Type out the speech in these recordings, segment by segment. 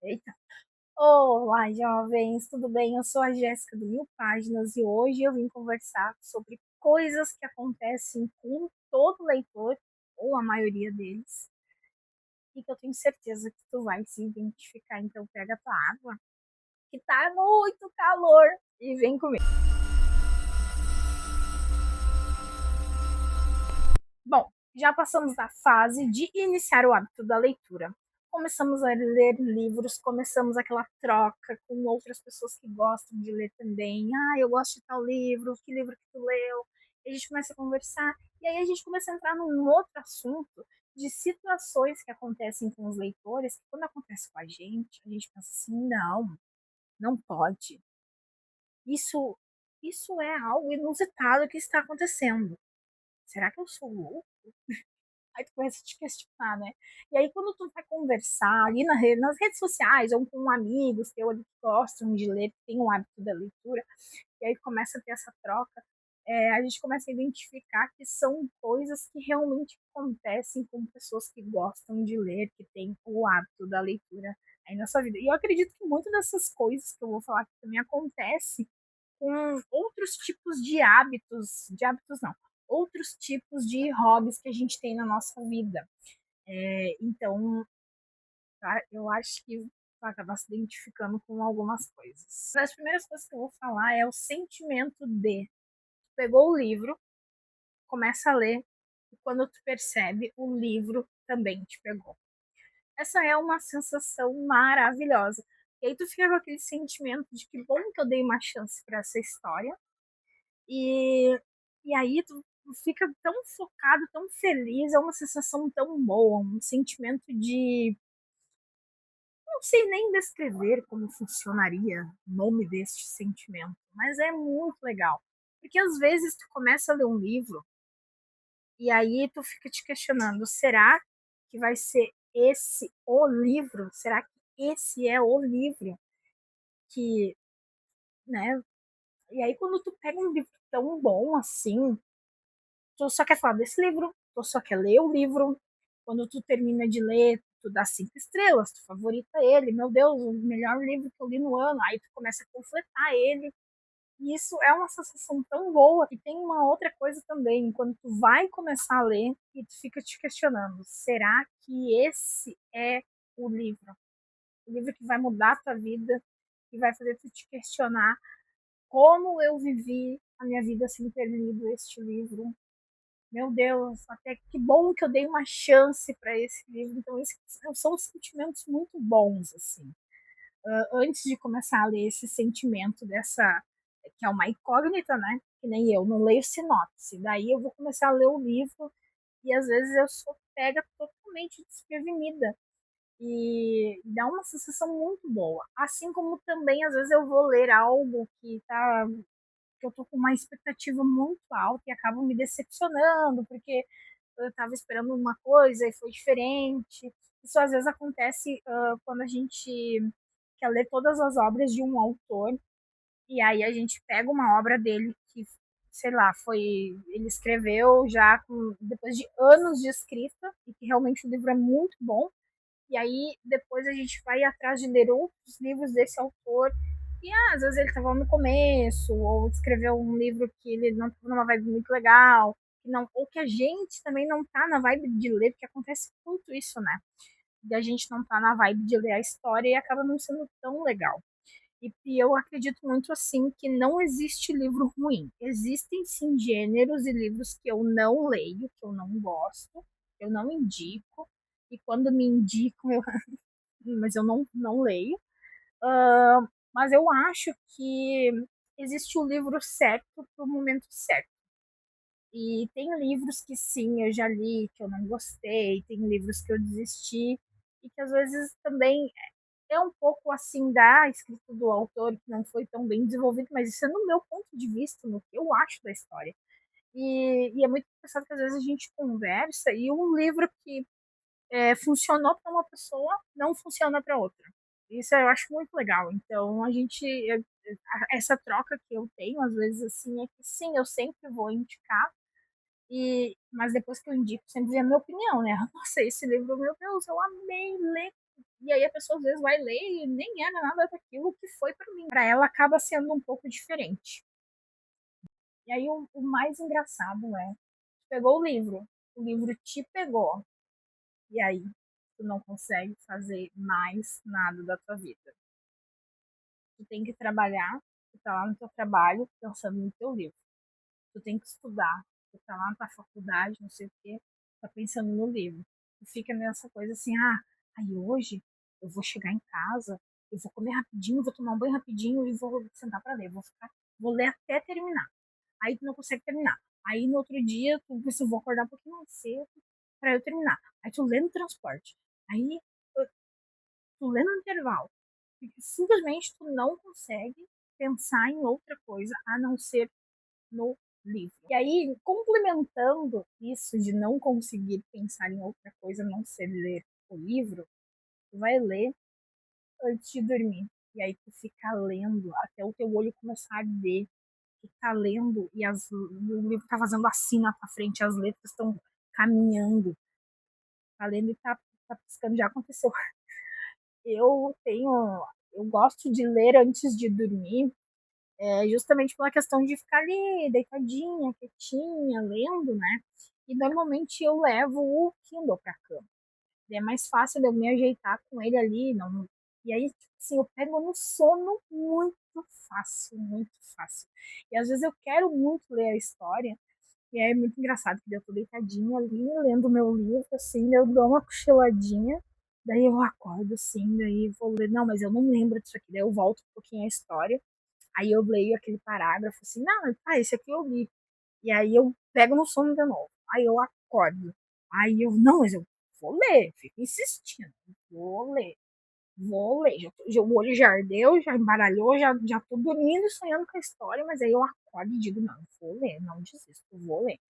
Eita. Olá, jovens, tudo bem? Eu sou a Jéssica do Mil Páginas e hoje eu vim conversar sobre coisas que acontecem com todo leitor, ou a maioria deles, e que eu tenho certeza que tu vai se identificar. Então pega tua água, que tá muito calor, e vem comigo. Bom, já passamos da fase de iniciar o hábito da leitura. Começamos a ler livros, começamos aquela troca com outras pessoas que gostam de ler também. Ah, eu gosto de tal livro, que livro que tu leu? E a gente começa a conversar, e aí a gente começa a entrar num outro assunto de situações que acontecem com os leitores, que quando acontece com a gente pensa assim, não, não pode. Isso, isso é algo inusitado que está acontecendo. Será que eu sou louco? Aí tu começa a te questionar, né? E aí, quando tu vai conversar ali nas redes sociais, ou com amigos teu ali que gostam de ler, que tem o hábito da leitura, e aí começa a ter essa troca, a gente começa a identificar que são coisas que realmente acontecem com pessoas que gostam de ler, que têm o hábito da leitura aí na sua vida. E eu acredito que muitas dessas coisas que eu vou falar aqui também acontece com outros tipos de hábitos não, outros tipos de hobbies que a gente tem na nossa vida. Então, tá, eu acho que vai acabar se identificando com algumas coisas. Uma das primeiras coisas que eu vou falar é o sentimento de pegou o livro, começa a ler, e quando tu percebe, o livro também te pegou. Essa é uma sensação maravilhosa. E aí tu fica com aquele sentimento de que bom que eu dei uma chance para essa história. E, e aí tu fica tão focado, tão feliz, é uma sensação tão boa, um sentimento de. Não sei nem descrever como funcionaria o nome deste sentimento, mas é muito legal. Porque às vezes tu começa a ler um livro e aí tu fica te questionando, será que vai ser esse o livro? Será que esse é o livro que, né? E aí quando tu pega um livro tão bom assim, tu só quer falar desse livro, tu só quer ler o livro. Quando tu termina de ler, tu dá 5 estrelas, tu favorita ele, meu Deus, o melhor livro que eu li no ano. Aí tu começa a completar ele. E isso é uma sensação tão boa. E tem uma outra coisa também, quando tu vai começar a ler e tu fica te questionando, será que esse é o livro? O livro que vai mudar a tua vida, que vai fazer tu te questionar como eu vivi a minha vida sem ter lido este livro, meu Deus, até que bom que eu dei uma chance para esse livro. Então, esses são sentimentos muito bons, assim. Antes de começar a ler esse sentimento dessa, que é uma incógnita, né? Que nem eu, não leio sinopse. Daí eu vou começar a ler o livro e às vezes eu sou pega totalmente desprevenida. E dá uma sensação muito boa. Assim como também, às vezes, eu vou ler algo que eu tô com uma expectativa muito alta e acabo me decepcionando, porque eu estava esperando uma coisa e foi diferente. Isso às vezes acontece quando a gente quer ler todas as obras de um autor e aí a gente pega uma obra dele que, sei lá, foi ele escreveu já depois de anos de escrita e que realmente o livro é muito bom. E aí depois a gente vai atrás de ler outros livros desse autor e às vezes ele estava no começo, ou escreveu um livro que ele não estava numa vibe muito legal, que não, ou que a gente também não tá na vibe de ler, porque acontece muito isso, né? De a gente não tá na vibe de ler a história e acaba não sendo tão legal. E eu acredito muito assim que não existe livro ruim. Existem sim gêneros e livros que eu não leio, que eu não gosto, eu não indico, e quando me indicam, mas eu não leio. Mas eu acho que existe o livro certo para o momento certo. E tem livros que sim, eu já li, que eu não gostei, tem livros que eu desisti, e que às vezes também é um pouco assim da escrita do autor, que não foi tão bem desenvolvido, mas isso é no meu ponto de vista, no que eu acho da história. E é muito interessante que às vezes a gente conversa e um livro que funcionou para uma pessoa não funciona para outra. Isso eu acho muito legal. Então, essa troca que eu tenho, às vezes, assim, é que sim, eu sempre vou indicar, mas depois que eu indico, sempre vem a minha opinião, né? Nossa, esse livro, meu Deus, eu amei ler. E aí a pessoa às vezes vai ler e nem era nada daquilo que foi para mim. Para ela acaba sendo um pouco diferente. E aí o mais engraçado é, pegou o livro te pegou, e aí tu não consegue fazer mais nada da tua vida. Tu tem que trabalhar, tu tá lá no teu trabalho pensando no teu livro. Tu tem que estudar, tu tá lá na tua faculdade, não sei o quê, tá pensando no livro. Tu fica nessa coisa assim, aí hoje eu vou chegar em casa, eu vou comer rapidinho, vou tomar um banho rapidinho e vou sentar para ler, vou ler até terminar. Aí tu não consegue terminar. Aí no outro dia tu pensa, eu vou acordar um pouquinho mais cedo para eu terminar. Aí tu lê no transporte. Aí tu lê no intervalo. Simplesmente tu não consegue pensar em outra coisa a não ser no livro. E aí, complementando isso de não conseguir pensar em outra coisa a não ser ler o livro, tu vai ler antes de dormir. E aí tu fica lendo até o teu olho começar a arder. Tu tá lendo e o livro tá fazendo assim na tua frente, as letras estão caminhando. Tá lendo e tá piscando, já aconteceu. Eu tenho. Eu gosto de ler antes de dormir, justamente pela questão de ficar ali, deitadinha, quietinha, lendo, né? E normalmente eu levo o Kindle pra cama. É mais fácil de eu me ajeitar com ele ali. Não... E aí, tipo assim, eu pego no sono muito fácil, muito fácil. E às vezes eu quero muito ler a história, e aí é muito engraçado que eu tô deitadinha ali, lendo meu livro, assim, eu dou uma cochiladinha, daí eu acordo, assim, daí vou ler, não, mas eu não lembro disso aqui, daí eu volto um pouquinho a história, aí eu leio aquele parágrafo, assim, não, esse aqui eu li, e aí eu pego no sono de novo, aí eu acordo, aí eu, não, mas eu vou ler, fico insistindo, vou ler. Vou ler, o olho já ardeu, já embaralhou, já tô dormindo sonhando com a história, mas aí eu acordo e digo, não, vou ler, não desisto, vou ler.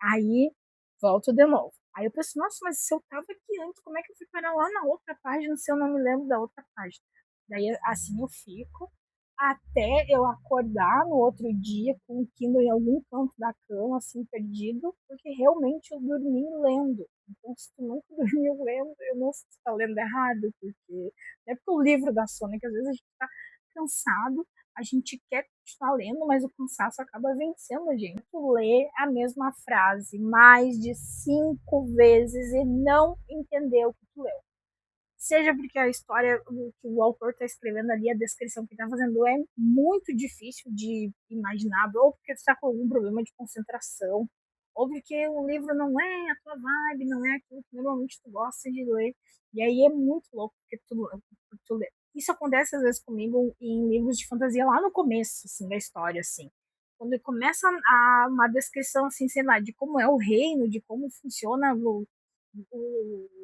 Aí volto de novo. Aí eu penso, nossa, mas se eu tava aqui antes, como é que eu fui parar lá na outra página se eu não me lembro da outra página? Daí assim eu fico até eu acordar no outro dia com o Kindle em algum canto da cama, assim, perdido, porque realmente eu dormi lendo. Então, se tu nunca dormiu lendo, eu não sei se tu tá lendo errado, porque é porque o livro da Sônia, que às vezes a gente tá cansado, a gente quer continuar lendo, mas o cansaço acaba vencendo a gente. Tu lê a mesma frase mais de 5 vezes e não entendeu o que tu leu. Seja porque a história que o autor está escrevendo ali, a descrição que está fazendo é muito difícil de imaginar, ou porque tu está com algum problema de concentração, ou porque o livro não é a tua vibe, não é aquilo que normalmente tu gosta de ler. E aí é muito louco porque tu lê. Isso acontece às vezes comigo em livros de fantasia lá no começo, assim, da história, assim. Quando começa uma descrição, assim, sei lá, de como é o reino, de como funciona o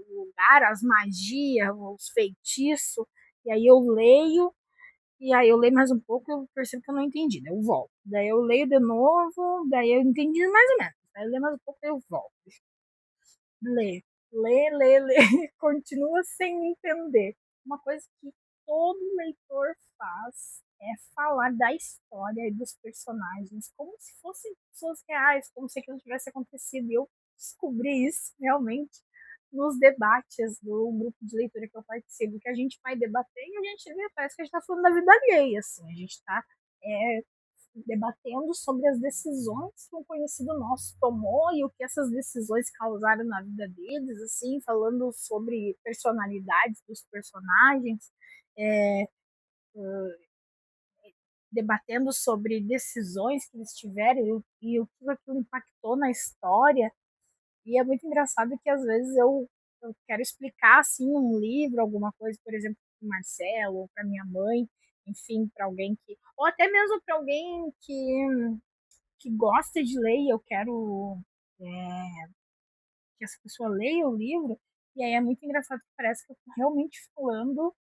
lugar, as magias, os feitiços, e aí eu leio, e aí eu leio mais um pouco e eu percebo que eu não entendi, daí eu volto. Daí eu leio de novo, daí eu entendi mais ou menos. Daí eu leio mais um pouco e eu volto. Lê, lê, continua sem entender. Uma coisa que todo leitor faz é falar da história e dos personagens como se fossem pessoas reais, como se aquilo tivesse acontecido. E eu descobri isso realmente nos debates do grupo de leitura que eu participo, que a gente vai debater e a gente vê, parece que a gente está falando da vida alheia, assim, a gente está debatendo sobre as decisões que um conhecido nosso tomou e o que essas decisões causaram na vida deles, assim, falando sobre personalidades dos personagens, é, debatendo sobre decisões que eles tiveram e o que aquilo impactou na história. E é muito engraçado que às vezes eu quero explicar assim um livro, alguma coisa, por exemplo, para o Marcelo, ou para minha mãe, enfim, para alguém que. Ou até mesmo para alguém que gosta de ler e eu quero que essa pessoa leia o livro. E aí é muito engraçado que parece que eu estou realmente falando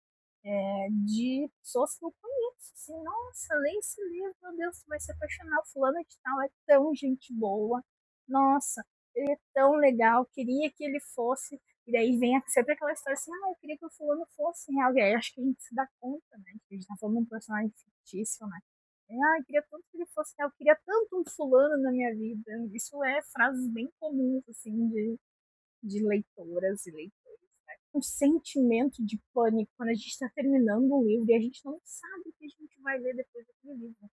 de pessoas que eu conheço. Assim, nossa, lê esse livro, meu Deus, você vai se apaixonar. Fulano de tal é tão gente boa. Nossa, ele é tão legal, queria que ele fosse. E daí vem sempre aquela história assim, eu queria que o fulano fosse real. E aí acho que a gente se dá conta, né? Que a gente tá falando de um personagem fictício, né? Eu queria tanto que ele fosse real, eu queria tanto um fulano na minha vida. Isso é frases bem comuns, assim, de leitoras e leitores. um sentimento de pânico quando a gente está terminando um livro e a gente não sabe o que a gente vai ler depois daquele livro.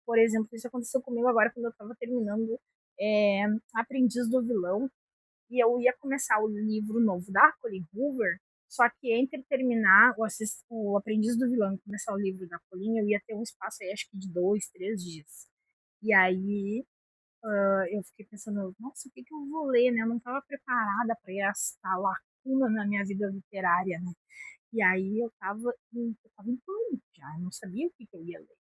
Por exemplo, isso aconteceu comigo agora quando eu estava terminando é, Aprendiz do Vilão, e eu ia começar o livro novo da Colleen Hoover, só que entre terminar o Aprendiz do Vilão e começar o livro da Colleen, eu ia ter um espaço aí, acho que de 2, 3 dias. E aí eu fiquei pensando, nossa, o que, que eu vou ler, né? Eu não estava preparada para essa lacuna na minha vida literária, né? E aí eu tava em pânico já, eu não sabia o que, que eu ia ler.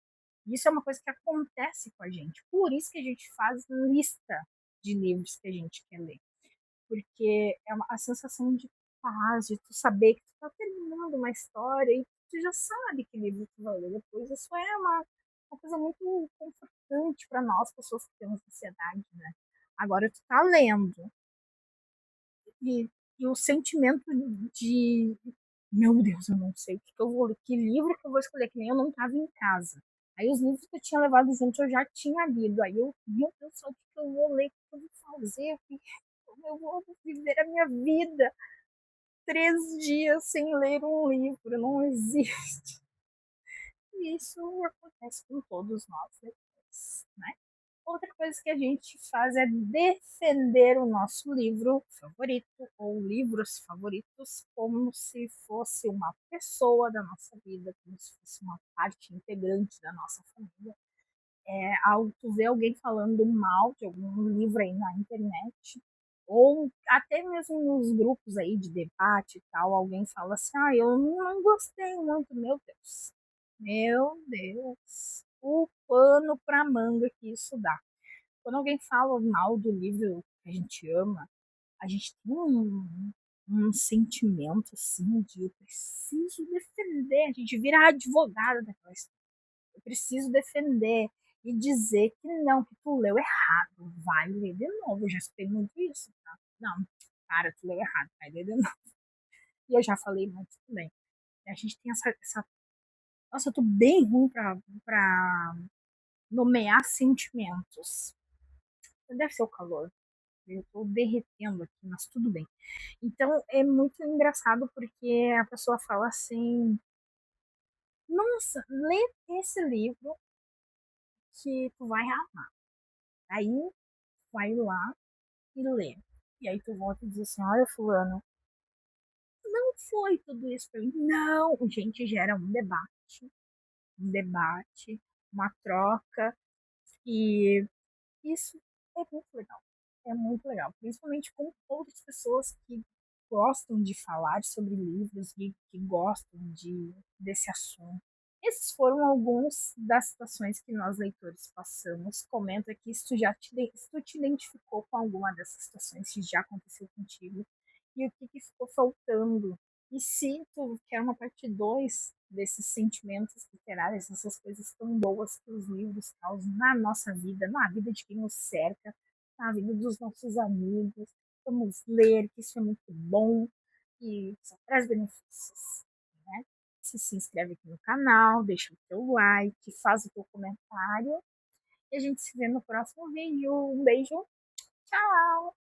Isso é uma coisa que acontece com a gente. Por isso que a gente faz lista de livros que a gente quer ler. Porque é a sensação de paz, de tu saber que tu tá terminando uma história e tu já sabe que livro tu vai ler depois. Isso é uma coisa muito confortante para nós, pessoas que temos ansiedade, né? Agora tu tá lendo e, e o sentimento de meu Deus, eu não sei o que, que eu vou ler, que livro que eu vou escolher, que nem eu não estava em casa. Aí os livros que eu tinha levado junto eu já tinha lido. Aí eu, meu Deus do céu, o que, que eu vou ler, o que eu vou fazer, como eu vou viver a minha vida 3 dias sem ler um livro, não existe. E isso acontece com todos nós depois, né? Outra coisa que a gente faz é defender o nosso livro favorito ou livros favoritos como se fosse uma pessoa da nossa vida, como se fosse uma parte integrante da nossa família. Ao tu ver alguém falando mal de algum livro aí na internet, ou até mesmo nos grupos aí de debate e tal, alguém fala assim, eu não gostei muito, meu Deus, o pano pra manga que isso dá. Quando alguém fala mal do livro que a gente ama, a gente tem um sentimento assim de eu preciso defender, a gente vira advogado daquela história. Eu preciso defender e dizer que não, que tu leu errado, vai ler de novo. Eu já escutei muito isso, tá? Não, cara, tu leu errado, vai ler de novo. E eu já falei muito também. A gente tem essa. Nossa, eu tô bem ruim pra nomear sentimentos. Deve ser o calor. Eu tô derretendo aqui, mas tudo bem. Então é muito engraçado porque a pessoa fala assim: nossa, lê esse livro que tu vai amar. Aí vai lá e lê. E aí tu volta e diz assim: olha, Fulano, não foi tudo isso pra mim. Não, gente, gera um debate, uma troca. E isso é muito legal. É muito legal, principalmente com outras pessoas que gostam de falar sobre livros e que gostam desse assunto. Esses foram alguns das situações que nós leitores passamos. Comenta aqui se tu te identificou com alguma dessas situações, se já aconteceu contigo e o que, que ficou faltando. E se tu quer uma parte 2 desses sentimentos literários, essas coisas tão boas que os livros causam na nossa vida, na vida de quem nos cerca, na vida dos nossos amigos, vamos ler, que isso é muito bom e só traz benefícios, né? Se inscreve aqui no canal, deixa o teu like, faz o teu comentário e a gente se vê no próximo vídeo. Um beijo, tchau!